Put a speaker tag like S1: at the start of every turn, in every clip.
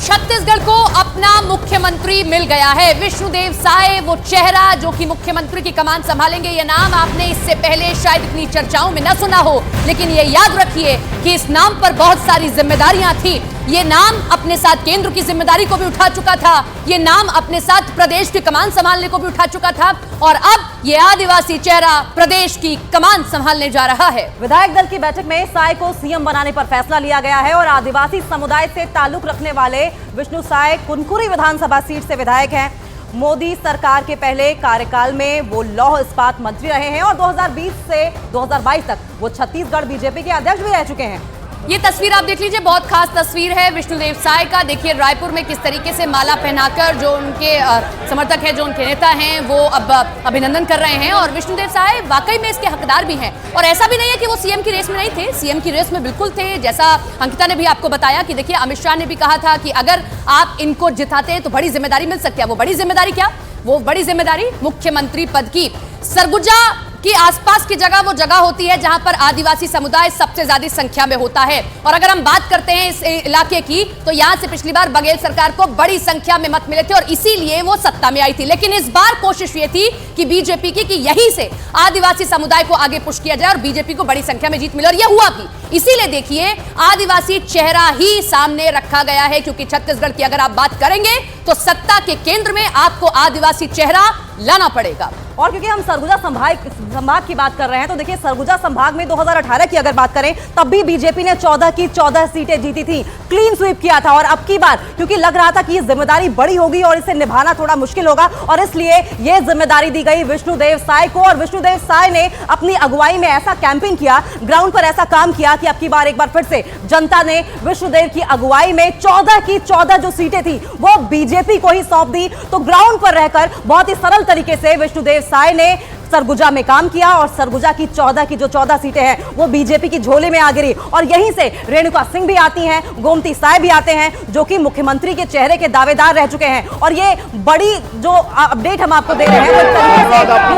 S1: छत्तीसगढ़ को अपना मुख्यमंत्री मिल गया है। विष्णुदेव साय वो चेहरा जो कि मुख्यमंत्री की कमान संभालेंगे। ये नाम आपने इससे पहले शायद इतनी चर्चाओं में न सुना हो, लेकिन ये याद रखिए कि इस नाम पर बहुत सारी जिम्मेदारियां थी। ये नाम अपने साथ केंद्र की जिम्मेदारी को भी उठा चुका था, ये नाम अपने साथ प्रदेश की कमान संभालने को भी उठा चुका था, और अब ये आदिवासी चेहरा प्रदेश की कमान संभालने जा रहा है।
S2: विधायक दल की बैठक में साय को सीएम बनाने पर फैसला लिया गया है और आदिवासी समुदाय से ताल्लुक रखने वाले विष्णु साय कुनकुरी विधानसभा सीट से विधायक हैं। मोदी सरकार के पहले कार्यकाल में वो लौह इस्पात मंत्री रहे हैं और 2020 से 2022 तक वो छत्तीसगढ़ बीजेपी के अध्यक्ष भी रह चुके हैं।
S1: ये तस्वीर आप देख लीजिए, बहुत खास तस्वीर है विष्णुदेव साय का। देखिए रायपुर में किस तरीके से माला पहनाकर जो उनके समर्थक हैं, जो उनके नेता हैं, वो अब अभिनंदन कर रहे हैं। और विष्णुदेव साय वाकई में इसके हकदार भी हैं। और ऐसा भी नहीं है कि वो सीएम की रेस में नहीं थे, सीएम की रेस में बिल्कुल थे। जैसा अंकिता ने भी आपको बताया कि देखिए अमित शाह ने भी कहा था कि अगर आप इनको जिताते हैं तो बड़ी जिम्मेदारी मिल सकती है। वो बड़ी जिम्मेदारी क्या? वो बड़ी जिम्मेदारी मुख्यमंत्री पद की। सरगुजा कि आसपास की जगह वो जगह होती है जहां पर आदिवासी समुदाय सबसे ज्यादा संख्या में होता है। और अगर हम बात करते हैं इस इलाके की, तो यहां से पिछली बार बघेल सरकार को बड़ी संख्या में मत मिले थे और इसीलिए वो सत्ता में आई थी। लेकिन इस बार कोशिश ये थी कि बीजेपी की कि यहीं से आदिवासी समुदाय को आगे पुश किया जाए और बीजेपी को बड़ी संख्या में जीत मिले, और यह हुआ भी। इसीलिए देखिए आदिवासी चेहरा ही सामने रखा गया है, क्योंकि छत्तीसगढ़ की अगर आप बात करेंगे तो सत्ता के केंद्र में आपको आदिवासी चेहरा लाना पड़ेगा।
S2: और क्योंकि हम सरगुजा संभाग की बात कर रहे हैं, तो देखिए सरगुजा संभाग में 2018 की अगर बात करें तब भी बीजेपी ने 14 की 14 सीटें जीती थी, क्लीन स्वीप किया था। और अब की बार क्योंकि लग रहा था कि ये जिम्मेदारी बड़ी होगी और इसे निभाना थोड़ा मुश्किल होगा, और इसलिए ये जिम्मेदारी दी गई विष्णुदेव साय को। और विष्णुदेव साय ने अपनी अगुवाई में ऐसा कैंपेन किया, ग्राउंड पर ऐसा काम किया कि अब की बार एक बार फिर से जनता ने विष्णुदेव की अगुवाई में 14 की 14 जो सीटें थी वो बीजेपी को ही सौंप दी। तो ग्राउंड पर रहकर बहुत ही सरल तरीके से विष्णुदेव साय ने सरगुजा में काम किया और सरगुजा की 14 की जो 14 सीटें हैं वो बीजेपी की झोली में आ गिरी। और यहीं से रेणुका सिंह भी आती हैं, गोमती साय भी आते हैं, जो कि मुख्यमंत्री के चेहरे के दावेदार रह चुके हैं। और ये बड़ी जो अपडेट हम आपको दे रहे हैं,
S3: धन्यवाद
S4: आपको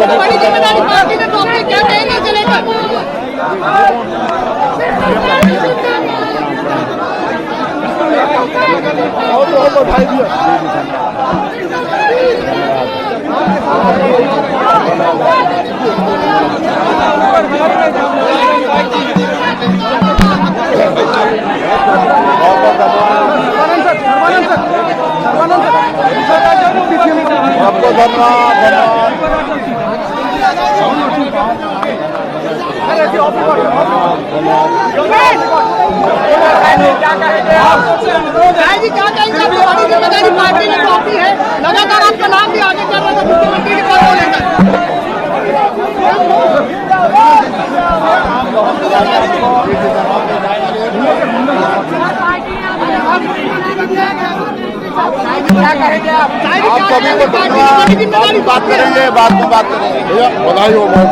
S4: बड़ी जिम्मेदारी पार्टी ने तो अपने क्या कहना चलेगा।
S3: आपको धन्यवाद।
S4: क्या कहेंगे? बड़ी जिम्मेदारी पार्टी ने सौंपी है, लगातार आपका नाम भी आगे कर रहे थे मुख्यमंत्री के पद को लेकर।
S3: क्या कहेंगे आप सभी को धन्यवाद। बात करेंगे, बाद में बात करेंगे। भैया बधाई हो बहुत।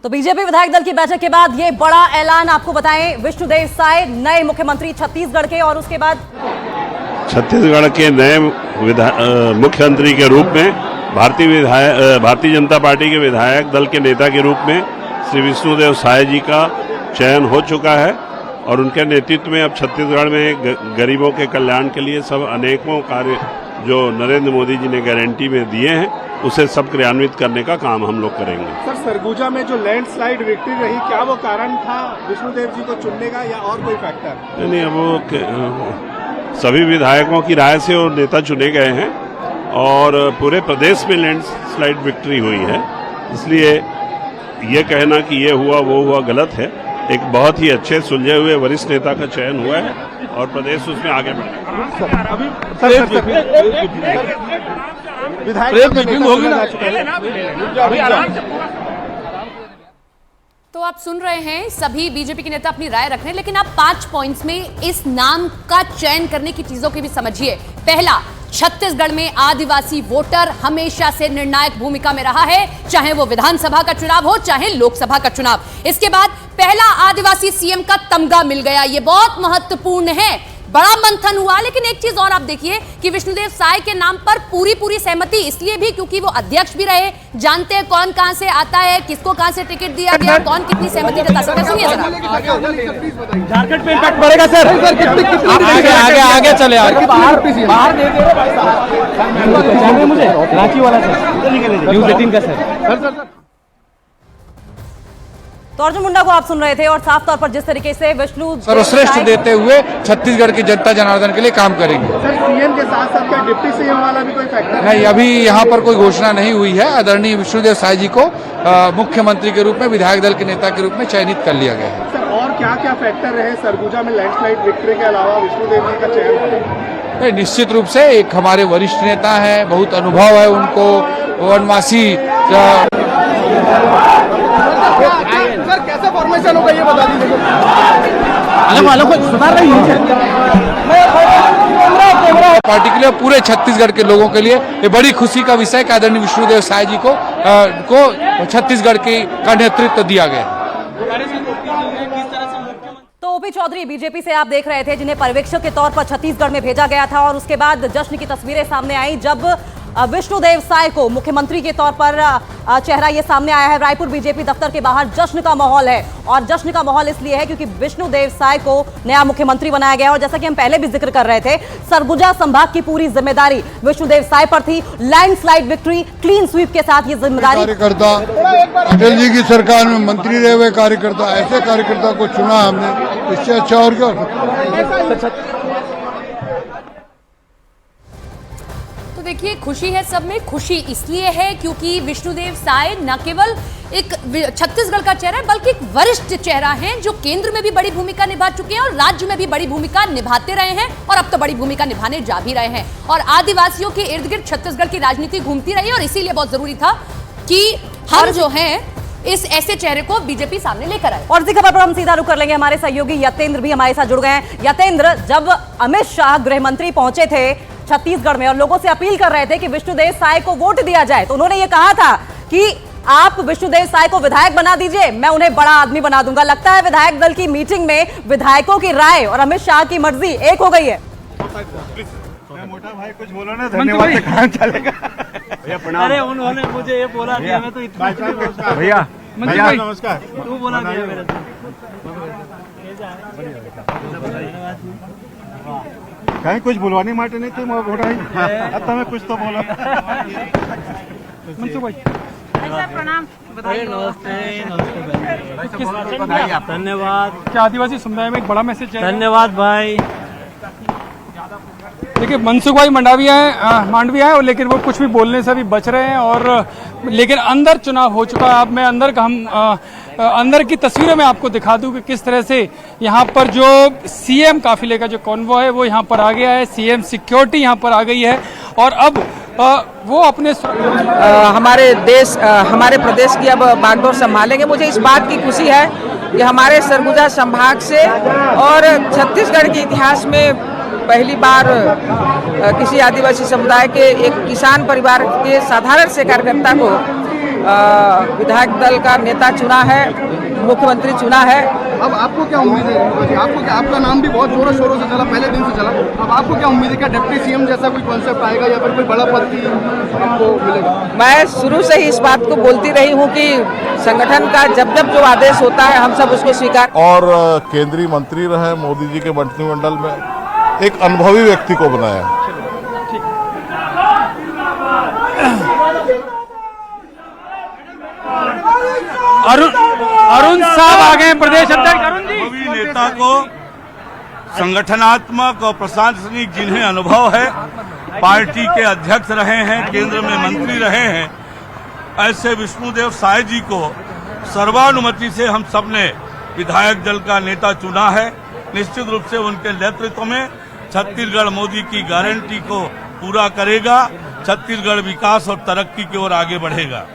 S2: तो बीजेपी विधायक दल की बैठक के बाद ये बड़ा ऐलान आपको बताएं, विष्णुदेव साय नए मुख्यमंत्री छत्तीसगढ़ के, और उसके बाद
S5: छत्तीसगढ़ के नए मुख्यमंत्री के रूप में भारतीय जनता पार्टी के विधायक दल के नेता के रूप में श्री विष्णुदेव साय जी का चयन हो चुका है। और उनके नेतृत्व में अब छत्तीसगढ़ में गरीबों के कल्याण के लिए सब अनेकों कार्य जो नरेंद्र मोदी जी ने गारंटी में दिए हैं उसे सब क्रियान्वित करने का काम हम लोग करेंगे।
S6: सर सरगुजा में जो लैंडस्लाइड विक्ट्री रही, क्या वो कारण था विष्णुदेव जी को चुनने का या और कोई फैक्टर?
S5: नहीं, वो सभी विधायकों की राय से वो नेता चुने गए हैं और पूरे प्रदेश में लैंडस्लाइड विक्ट्री हुई है। इसलिए ये कहना कि ये हुआ वो हुआ गलत है। एक बहुत ही अच्छे सुलझे हुए वरिष्ठ नेता का चयन हुआ है और प्रदेश उसमें आगे बढ़ेगा।
S6: विधायक मीटिंग होगी ना।
S1: तो आप सुन रहे हैं, सभी बीजेपी के नेता अपनी राय रख रहे हैं, लेकिन आप 5 पॉइंट्स में इस नाम का चयन करने की चीजों की भी समझिए। पहला, छत्तीसगढ़ में आदिवासी वोटर हमेशा से निर्णायक भूमिका में रहा है, चाहे वो विधानसभा का चुनाव हो चाहे लोकसभा का चुनाव। इसके बाद पहला आदिवासी सीएम का तमगा मिल गया, ये बहुत महत्वपूर्ण है। बड़ा मंथन हुआ, लेकिन एक चीज और आप देखिए कि विष्णुदेव साय के नाम पर पूरी सहमति, इसलिए भी क्योंकि वो अध्यक्ष भी रहे, जानते हैं कौन कहां से आता है, किसको कहां से टिकट दिया गया, कौन कितनी सहमति जता सकता है। सुनिए जरा।
S7: झारखंड पे इम्पैक्ट पड़ेगा सर। आगे चले मुझे रांची वाला सर, न्यूज़ 18 का सर।
S2: तो अर्जुन मुंडा को आप सुन रहे थे और साफ तौर पर जिस तरीके से विष्णु
S8: सर्वश्रेष्ठ देते हुए छत्तीसगढ़ की जनता जनार्दन के लिए काम करेंगे।
S6: सर, सीएम के साथ साथ क्या डिप्टी सीएम वाला भी कोई फैक्टर
S8: नहीं, अभी यहाँ पर कोई घोषणा नहीं हुई है। आदरणीय विष्णुदेव साय जी को मुख्यमंत्री के रूप में, विधायक दल के नेता के रूप में चयनित कर लिया गया है।
S6: सर, और क्या क्या फैक्टर रहे सरगुजा में लैंडस्लाइड विक्ट्री के अलावा विष्णुदेव जी का चयन?
S8: निश्चित रूप से एक हमारे वरिष्ठ नेता है, बहुत अनुभव है उनको, वनवासी।
S6: सर, कैसा फॉर्मेशन होगा ये बता दीजिए।
S8: पार्टी के लिए, पूरे छत्तीसगढ़ के लोगों के लिए ये बड़ी खुशी का विषय है। आदरणीय विष्णुदेव साय जी को छत्तीसगढ़ का नेतृत्व दिया गया।
S2: तो ओपी चौधरी बीजेपी से आप देख रहे थे, जिन्हें पर्यवेक्षक के तौर पर छत्तीसगढ़ में भेजा गया था, और उसके बाद जश्न की तस्वीरें सामने आई जब विष्णुदेव साय को मुख्यमंत्री के तौर पर चेहरा ये सामने आया है। रायपुर बीजेपी दफ्तर के बाहर जश्न का माहौल है, और जश्न का माहौल इसलिए है क्योंकि विष्णुदेव साय को नया मुख्यमंत्री बनाया गया। और जैसा कि हम पहले भी जिक्र कर रहे थे, सरगुजा संभाग की पूरी जिम्मेदारी विष्णुदेव साय पर थी। लैंडस्लाइड विक्ट्री, क्लीन स्वीप के साथ ये जिम्मेदारी।
S3: कार्यकर्ता, अटल जी की सरकार में मंत्री रहे हुए कार्यकर्ता, ऐसे कार्यकर्ता को चुना हमने, इससे अच्छा और क्या।
S1: देखिए, खुशी है सब में। खुशी इसलिए है क्योंकि विष्णुदेव साय न केवल एक छत्तीसगढ़ का चेहरा है, बल्कि एक वरिष्ठ चेहरा है जो केंद्र में भी बड़ी भूमिका निभा चुके हैं और राज्य में भी बड़ी भूमिका निभाते रहे हैं, और अब तो बड़ी भूमिका निभाने जा भी रहे हैं। और आदिवासियों के इर्द गिर्द छत्तीसगढ़ की राजनीति घूमती रही, और इसीलिए बहुत जरूरी था कि हम जो है इस ऐसे चेहरे को बीजेपी सामने लेकर आए।
S2: और इसी खबर पर हम सीधा रुख कर लेंगे, हमारे सहयोगी यतेंद्र भी हमारे साथ जुड़ गए हैं। यतेंद्र, जब अमित शाह गृह मंत्री पहुंचे थे छत्तीसगढ़ में और लोगों से अपील कर रहे थे कि विष्णुदेव साय को वोट दिया जाए, तो उन्होंने ये कहा था कि आप विष्णुदेव साय को विधायक बना दीजिए, मैं उन्हें बड़ा आदमी बना दूंगा। लगता है विधायक दल की मीटिंग में विधायकों की राय और अमित शाह की मर्जी एक हो गई है।
S6: मोटा भाई कुछ बोलो ना, धन्यवाद से काम चलेगा। भैया प्रणाम।
S7: अरे उन्होंने मुझे ये बोला दिया, मैं तो इतना
S6: भैया नमस्कार।
S7: तू बोला दिया मेरे
S6: कहीं कुछ बुलवानी माटे नहीं थी मोटा भाई, अब तुम्हें कुछ तो बोलो।
S7: मनसुख भाई प्रणाम, नमस्ते। धन्यवाद। क्या आदिवासी समुदाय में एक बड़ा मैसेज है? धन्यवाद भाई। देखिए, मनसुख भाई मांडविया है, और लेकिन वो कुछ भी बोलने से भी बच रहे हैं, और लेकिन अंदर चुनाव हो चुका है। अब मैं अंदर की तस्वीरें मैं आपको दिखा दूं कि किस तरह से यहाँ पर जो सीएम काफिले का जो कॉन्वॉय है वो यहाँ पर आ गया है, सीएम सिक्योरिटी यहाँ पर आ गई है, और अब वो अपने
S9: हमारे प्रदेश की अब बागडोर संभालेंगे। मुझे इस बात की खुशी है कि हमारे सरगुजा संभाग से और छत्तीसगढ़ के इतिहास में पहली बार किसी आदिवासी समुदाय के एक किसान परिवार के साधारण से कार्यकर्ता को विधायक दल का नेता चुना है, मुख्यमंत्री चुना है।
S6: अब आपको क्या उम्मीद है? आपका नाम भी बहुत जोरों शोरों से चला, पहले दिन से चला। अब आपको क्या उम्मीद है? क्या डिप्टी सीएम जैसा कोई कॉन्सेप्ट आएगा या फिर कोई बड़ा पद की आपको मिलेगा?
S9: मैं शुरू से ही इस बात को बोलती रही हूँ कि संगठन का जब जब जो आदेश होता है हम सब उसको स्वीकार।
S3: और केंद्रीय मंत्री रहे मोदी जी के मंत्रिमंडल में, एक अनुभवी व्यक्ति को बनाया।
S7: अरुण साहब आ गए, प्रदेश अध्यक्ष अरुण जी।
S10: अनुभवी नेता को संगठनात्मक और प्रशासनिक जिन्हें अनुभव है, पार्टी के अध्यक्ष रहे हैं, केंद्र में मंत्री रहे हैं, ऐसे विष्णुदेव साय जी को सर्वानुमति से हम सबने विधायक दल का नेता चुना है। निश्चित रूप से उनके नेतृत्व में छत्तीसगढ़ मोदी की गारंटी को पूरा करेगा, छत्तीसगढ़ विकास और तरक्की की ओर आगे बढ़ेगा।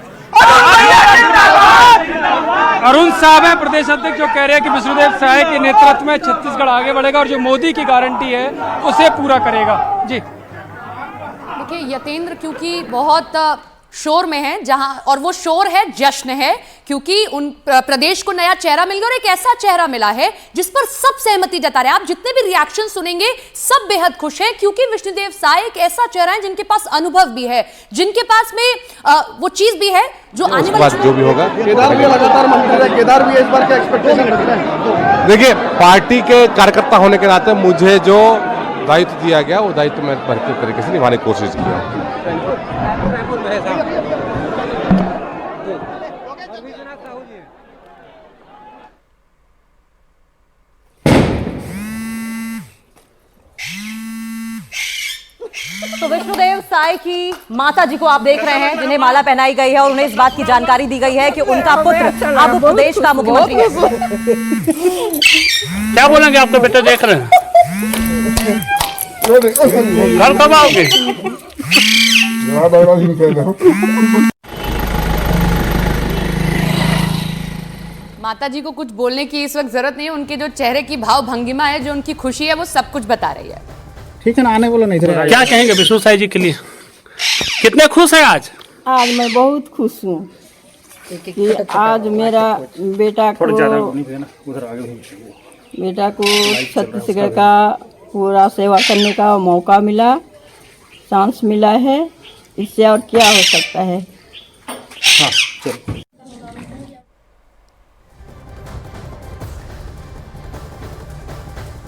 S7: अरुण साहब हैं प्रदेश अध्यक्ष, जो कह रहे हैं कि विष्णुदेव साय के नेतृत्व में छत्तीसगढ़ आगे बढ़ेगा और जो मोदी की गारंटी है उसे पूरा करेगा। जी
S1: देखिए यतेंद्र, क्योंकि बहुत शोर में है जहां, और वो शोर है जश्न है, क्योंकि उन प्रदेश को नया चेहरा मिल गया और एक ऐसा चेहरा मिला है जिस पर सब सहमति जता रहे हैं। आप जितने भी रिएक्शन सुनेंगे सब बेहद खुश हैं, क्योंकि विष्णुदेव साय एक ऐसा चेहरा है जिनके पास अनुभव भी है, जिनके पास में वो चीज भी है जो आने वाले
S6: जो भी होगा। केदार भी लगातार मंत्री है, केदार भी इस बार क्या एक्सपेक्टेशन रख रहे हैं?
S11: देखिए, पार्टी के कार्यकर्ता होने के नाते मुझे जो दायित्व दिया गया वो दायित्व मैं भरपूर तरीके से निभाने की कोशिश किया।
S2: तो विष्णुदेव साय की माता जी को आप देख रहे हैं, जिन्हें माला पहनाई गई है और उन्हें इस बात की जानकारी दी गई है कि उनका पुत्र अब प्रदेश का मुख्यमंत्री है।
S5: क्या बोलेंगे? आपका बेटा देख रहे हैं, घर कब आओगे?
S1: माता जी को कुछ बोलने की इस वक्त जरूरत नहीं है, उनके जो चेहरे की भाव भंगिमा है, जो उनकी खुशी है, वो सब कुछ बता रही है।
S12: ठीक है ना, आने बोलो नहीं।
S5: क्या कहेंगे विष्णु साय जी के लिए? कितने खुश हैं आज?
S13: आज मैं बहुत खुश हूँ कि आज मेरा बेटा को छत्तीसगढ़ का पूरा सेवा करने का मौका मिला, चांस मिला है। इससे और क्या हो सकता है।
S12: हाँ, चलो।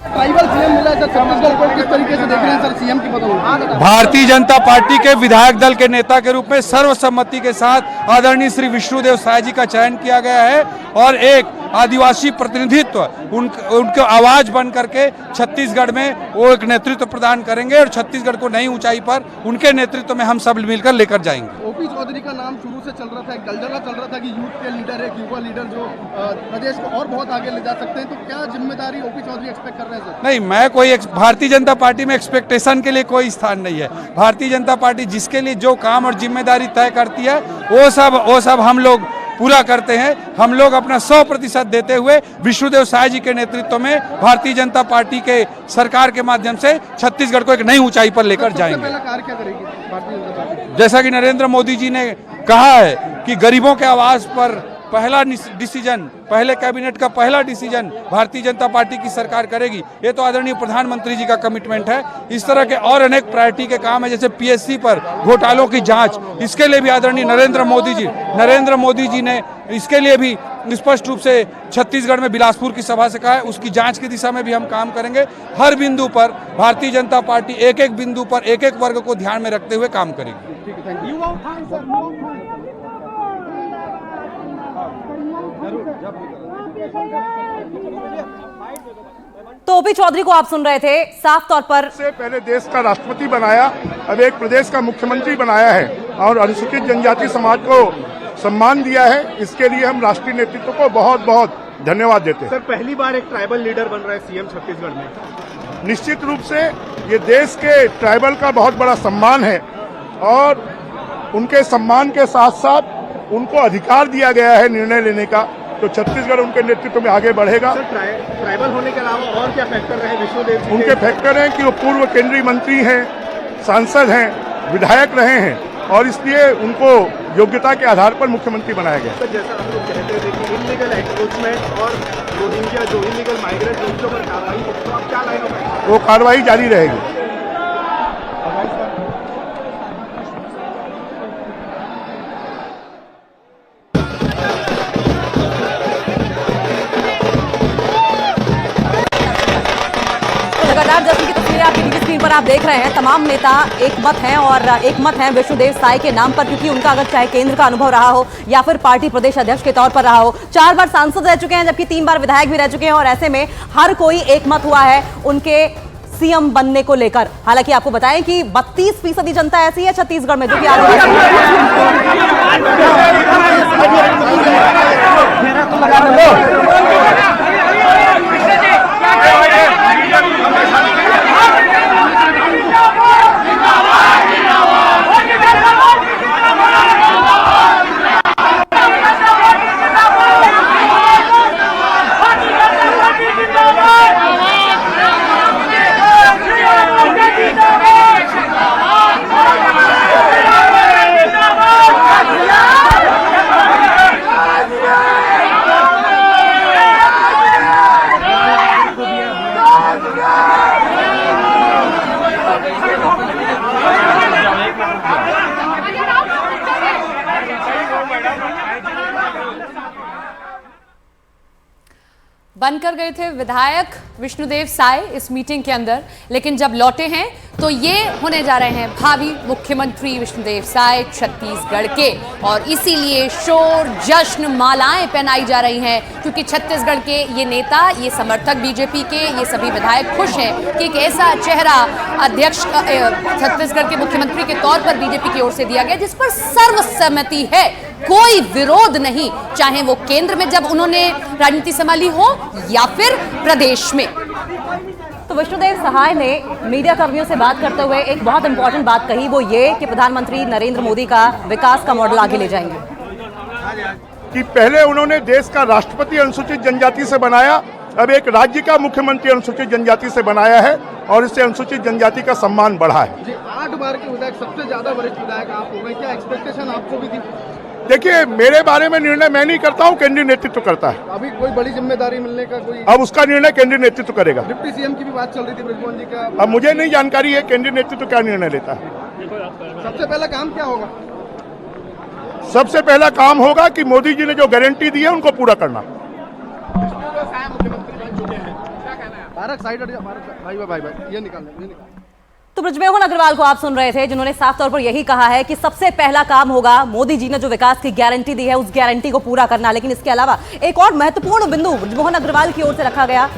S6: ट्राइबल सीएम मिला है छत्तीसगढ़ को, किस तरीके से देख रहे हैं सर सीएम की पदवी?
S8: भारतीय जनता पार्टी के विधायक दल के नेता के रूप में सर्वसम्मति के साथ आदरणीय श्री विष्णुदेव साय जी का चयन किया गया है और एक आदिवासी प्रतिनिधित्व उनको आवाज बन करके छत्तीसगढ़ में वो एक नेतृत्व प्रदान करेंगे और छत्तीसगढ़ को नई ऊंचाई पर उनके नेतृत्व में हम सब मिलकर लेकर जाएंगे।
S6: ओपी चौधरी का नाम शुरू से चल रहा था, एक दलदला चल रहा था कि यूथ के लीडर है, युवा लीडर जो प्रदेश को और बहुत आगे ले जा सकते हैं, तो क्या जिम्मेदारी ओपी चौधरी एक्सपेक्ट कर रहे हैं सर?
S8: नहीं, मैं कोई भारतीय जनता पार्टी में एक्सपेक्टेशन के लिए कोई स्थान नहीं है। भारतीय जनता पार्टी जिसके लिए जो काम और जिम्मेदारी तय करती है वो सब हम लोग पूरा करते हैं। हम लोग अपना 100% देते हुए विष्णुदेव साय जी के नेतृत्व में भारतीय जनता पार्टी के सरकार के माध्यम से छत्तीसगढ़ को एक नई ऊंचाई पर लेकर जाएंगे।
S6: पहला कार्य क्या करेगी भारतीय जनता पार्टी?
S8: जैसा कि नरेंद्र मोदी जी ने कहा है कि गरीबों के आवाज पर पहला डिसीजन, पहले कैबिनेट का पहला डिसीजन भारतीय जनता पार्टी की सरकार करेगी। ये तो आदरणीय प्रधानमंत्री जी का कमिटमेंट है। इस तरह के और अनेक प्रायोरिटी के काम है, जैसे पीएससी पर घोटालों की जांच, इसके लिए भी आदरणीय नरेंद्र मोदी जी ने इसके लिए भी स्पष्ट रूप से छत्तीसगढ़ में बिलासपुर की सभा से कहा है। उसकी जांच की दिशा में भी हम काम करेंगे। हर बिंदु पर भारतीय जनता पार्टी एक एक बिंदु पर एक एक वर्ग को ध्यान में रखते हुए काम करेगी।
S2: तो ओपी चौधरी को आप सुन रहे थे। साफ तौर पर
S3: से पहले देश का राष्ट्रपति बनाया, अब एक प्रदेश का मुख्यमंत्री बनाया है और अनुसूचित जनजाति समाज को सम्मान दिया है। इसके लिए हम राष्ट्रीय नेतृत्व को बहुत बहुत धन्यवाद देते हैं।
S6: सर, पहली बार एक ट्राइबल लीडर बन रहा है सीएम छत्तीसगढ़ में।
S3: निश्चित रूप से ये देश के ट्राइबल का बहुत बड़ा सम्मान है और उनके सम्मान के साथ साथ उनको अधिकार दिया गया है निर्णय लेने का, तो छत्तीसगढ़ उनके नेतृत्व में आगे बढ़ेगा।
S6: ट्राइबल होने के अलावा और क्या फैक्टर रहे विष्णुदेव जी?
S3: उनके फैक्टर हैं कि वो पूर्व केंद्रीय मंत्री हैं, सांसद हैं, विधायक रहे हैं और इसलिए उनको योग्यता के आधार पर मुख्यमंत्री बनाया गया।
S6: तो जैसा हम लोग कहते थे कि इलीगल एनक्रोचमेंट और रोहिंग्या जो इलीगल माइग्रेंट उनके ऊपर कार्रवाई, तो अब क्या लाइन होगा?
S3: वो कार्रवाई जारी रहेगी।
S2: लगातार जैसी की तस्वीरें आप टीवी स्क्रीन पर आप देख रहे हैं, तमाम नेता एक मत हैं और एक मत हैं विष्णुदेव साय के नाम पर, क्योंकि उनका अगर चाहे केंद्र का अनुभव रहा हो या फिर पार्टी प्रदेश अध्यक्ष के तौर पर रहा हो, 4 बार सांसद रह चुके हैं, जबकि 3 बार विधायक भी रह चुके हैं और ऐसे में हर कोई एक मत हुआ है उनके सीएम बनने को लेकर। हालांकि आपको बताएं कि 32% जनता ऐसी है छत्तीसगढ़ में जो कि
S1: बनकर गए थे विधायक विष्णुदेव साय इस मीटिंग के अंदर, लेकिन जब लौटे हैं तो ये होने जा रहे हैं भावी मुख्यमंत्री विष्णुदेव साय छत्तीसगढ़ के, और इसीलिए शोर जश्न मालाएं पहनाई जा रही हैं, क्योंकि छत्तीसगढ़ के ये नेता, ये समर्थक बीजेपी के, ये सभी विधायक खुश हैं कि एक ऐसा चेहरा अध्यक्ष छत्तीसगढ़ के मुख्यमंत्री के तौर पर बीजेपी की ओर से दिया गया जिस पर सर्वसम्मति है, कोई विरोध नहीं, चाहे वो केंद्र में जब उन्होंने राजनीति संभाली हो या फिर प्रदेश में।
S2: तो विष्णुदेव साय ने मीडिया कर्मियों से बात करते हुए एक बहुत इंपॉर्टेंट बात कही, वो ये कि प्रधानमंत्री नरेंद्र मोदी का विकास का मॉडल आगे ले जाएंगे।
S3: कि पहले उन्होंने देश का राष्ट्रपति अनुसूचित जनजाति से बनाया, अब एक राज्य का मुख्यमंत्री अनुसूचित जनजाति से बनाया है, और इससे अनुसूचित जनजाति का सम्मान बढ़ा है।
S6: जी 8 बार के विधायक, सबसे ज्यादा वरिष्ठ विधायक आप हो गए, क्या एक्सपेक्टेशन आपको भी थी?
S3: देखिए, मेरे बारे में निर्णय मैं नहीं करता हूं, केंद्रीय नेतृत्व करता है।
S6: अभी कोई बड़ी जिम्मेदारी मिलने का कोई,
S3: अब उसका निर्णय केंद्रीय नेतृत्व करेगा।
S6: डिप्टी सीएम की भी बात चल रही थी बृजमोहन जी का,
S3: अब मुझे नहीं जानकारी है केंद्रीय नेतृत्व क्या निर्णय लेता है।
S6: सबसे पहला काम क्या होगा?
S3: सबसे पहला काम होगा कि मोदी जी ने जो गारंटी दी है उनको पूरा करना।
S6: भारत साइड हट जा, भारत भाई भाई भाई ये निकाल।
S2: तो बृजमोहन अग्रवाल को आप सुन रहे थे, जिन्होंने साफ तौर पर यही कहा है कि सबसे पहला काम होगा मोदी जी ने जो विकास की गारंटी दी है उस गारंटी को पूरा करना। लेकिन इसके अलावा एक और महत्वपूर्ण बिंदु बृजमोहन अग्रवाल की ओर से रखा गया